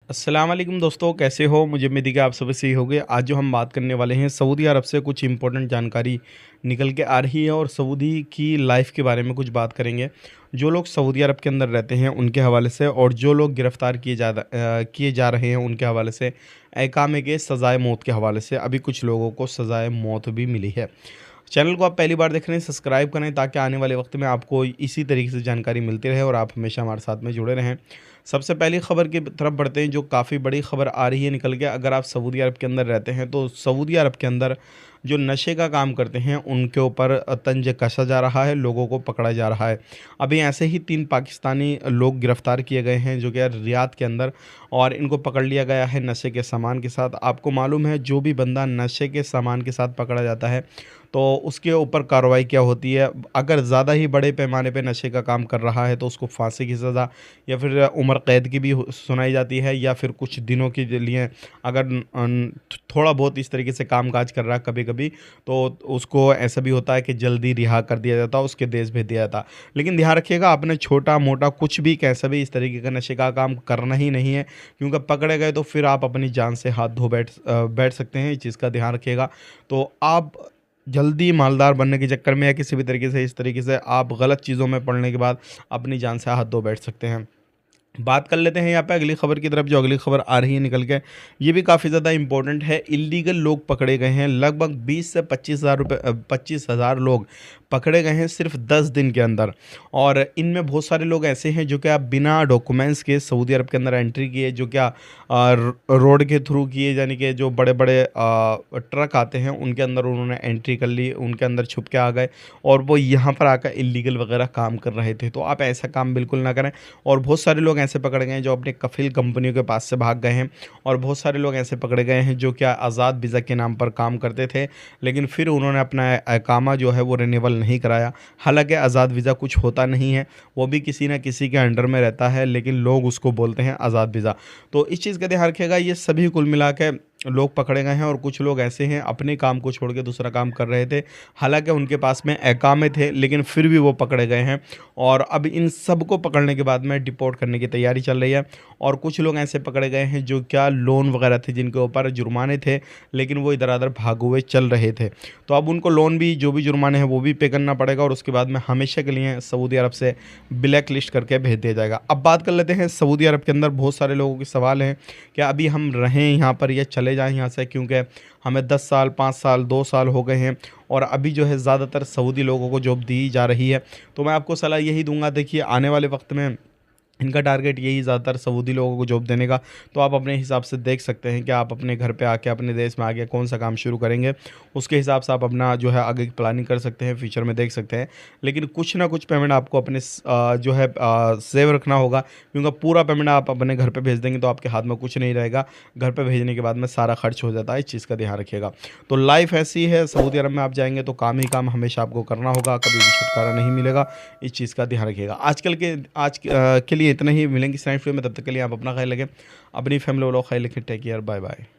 अस्सलाम वालेकुम दोस्तों, कैसे हो? मुझे उम्मीद है कि आप सभी सही होंगे। आज जो हम बात करने वाले हैं सऊदी अरब से कुछ इंपॉर्टेंट जानकारी निकल के आ रही है और सऊदी की लाइफ के बारे में कुछ बात करेंगे। जो लोग सऊदी अरब के अंदर रहते हैं उनके हवाले से, और जो लोग गिरफ़्तार किए जा रहे हैं उनके हवाले से, इकामे के सज़ाए मौत के हवाले से। अभी कुछ लोगों को सज़ाए मौत भी मिली है। चैनल को आप पहली बार देख रहे हैं, सब्सक्राइब करें ताकि आने वाले वक्त में आपको इसी तरीके से जानकारी मिलती रहे और आप हमेशा हमारे साथ में जुड़े रहें। सबसे पहली खबर की तरफ बढ़ते हैं, जो काफ़ी बड़ी खबर आ रही है निकल के। अगर आप सऊदी अरब के अंदर रहते हैं तो सऊदी अरब के अंदर जो नशे का काम करते हैं उनके ऊपर तंज कसा जा रहा है, लोगों को पकड़ा जा रहा है। अभी ऐसे ही 3 पाकिस्तानी लोग गिरफ्तार किए गए हैं जो कि रियाद के अंदर, और इनको पकड़ लिया गया है नशे के सामान के साथ। आपको मालूम है, जो भी बंदा नशे के सामान के साथ पकड़ा जाता है तो उसके ऊपर कार्रवाई क्या होती है। अगर ज़्यादा ही बड़े पैमाने पे नशे का काम कर रहा है तो उसको फांसी की सज़ा या फिर उम्र कैद की भी सुनाई जाती है, या फिर कुछ दिनों के लिए अगर थोड़ा बहुत इस तरीके से कामकाज कर रहा है कभी कभी, तो उसको ऐसा भी होता है कि जल्दी रिहा कर दिया जाता है, उसके देश भेज दिया जाता। लेकिन ध्यान रखिएगा, आपने छोटा मोटा कुछ भी कैसा भी इस तरीके का नशे का काम करना ही नहीं है, क्योंकि पकड़े गए तो फिर आप अपनी जान से हाथ धो बैठ सकते हैं। इस चीज़ का ध्यान रखिएगा। तो आप जल्दी मालदार बनने के चक्कर में या किसी भी तरीके से इस तरीके से आप गलत चीज़ों में पड़ने के बाद अपनी जान से हाथ धो बैठ सकते हैं। बात कर लेते हैं यहाँ पे अगली खबर की तरफ। जो अगली खबर आ रही है निकल के, ये भी काफ़ी ज़्यादा इंपॉर्टेंट है। इलीगल लोग पकड़े गए हैं, लगभग 20 से 25,000 लोग पकड़े गए हैं सिर्फ 10 दिन के अंदर। और इनमें बहुत सारे लोग ऐसे हैं जो क्या बिना डॉक्यूमेंट्स के सऊदी अरब के अंदर एंट्री किए, जो क्या रोड के थ्रू किए, यानी कि जो बड़े बड़े ट्रक आते हैं उनके अंदर उन्होंने एंट्री कर ली, उनके अंदर छुप के आ गए और वो यहाँ पर आकर इलीगल वगैरह काम कर रहे थे। तो आप ऐसा काम बिल्कुल ना करें। और बहुत सारे लोग ऐसे पकड़े गए हैं जो अपने कफ़ील कंपनियों के पास से भाग गए हैं, और बहुत सारे लोग ऐसे पकड़े गए हैं जो क्या आज़ाद वीज़ा के नाम पर काम करते थे, लेकिन फिर उन्होंने अपना इकामा जो है वो रिन्यूअल नहीं कराया। हालांकि आज़ाद वीज़ा कुछ होता नहीं है, वो भी किसी न किसी के अंडर में रहता है, लेकिन लोग उसको बोलते हैं आज़ाद वीज़ा। तो इस चीज़ का ध्यान रखिएगा। ये सभी कुल मिला के लोग पकड़े गए हैं, और कुछ लोग ऐसे हैं अपने काम को छोड़ के दूसरा काम कर रहे थे, हालांकि उनके पास में इकामे थे, लेकिन फिर भी वो पकड़े गए हैं। और अब इन सबको पकड़ने के बाद में डिपोर्ट करने की तैयारी चल रही है। और कुछ लोग ऐसे पकड़े गए हैं जो क्या लोन वगैरह थे, जिनके ऊपर जुर्माने थे, लेकिन वो इधर उधर भागे हुए चल रहे थे। तो अब उनको लोन भी, जो भी जुर्माने हैं वो भी पे करना पड़ेगा, और उसके बाद में हमेशा के लिए सऊदी अरब से ब्लैक लिस्ट करके भेज दिया जाएगा। अब बात कर लेते हैं सऊदी अरब के अंदर बहुत सारे लोगों के सवाल हैं कि अभी हम रहें यहाँ पर या चले जाएं यहाँ से, क्योंकि हमें 10 साल, 5 साल, 2 साल हो गए हैं और अभी जो है ज़्यादातर सऊदी लोगों को जॉब दी जा रही है। तो मैं आपको सलाह यही दूंगा, देखिए आने वाले वक्त में इनका टारगेट यही ज़्यादातर सऊदी लोगों को जॉब देने का। तो आप अपने हिसाब से देख सकते हैं कि आप अपने घर पे आके, अपने देश में आके कौन सा काम शुरू करेंगे, उसके हिसाब से आप अपना जो है आगे की प्लानिंग कर सकते हैं, फ्यूचर में देख सकते हैं। लेकिन कुछ ना कुछ पेमेंट आपको अपने जो है सेव रखना होगा, क्योंकि पूरा पेमेंट आप अपने घर पे भेज देंगे तो आपके हाथ में कुछ नहीं रहेगा। घर पे भेजने के बाद में सारा खर्च हो जाता है, इस चीज़ का ध्यान रखिएगा। तो लाइफ ऐसी है, सऊदी अरब में आप जाएंगे तो काम ही काम हमेशा आपको करना होगा, कभी भी छुटकारा नहीं मिलेगा। इस चीज़ का ध्यान रखिएगा। आज के लिए इतना ही। मिलेंगे इस नेक्स्ट वीडियो में, तब तक के लिए आप अपना ख्याल रखें, अपनी फैमिली वालों का ख्याल रखें। Take care, bye bye.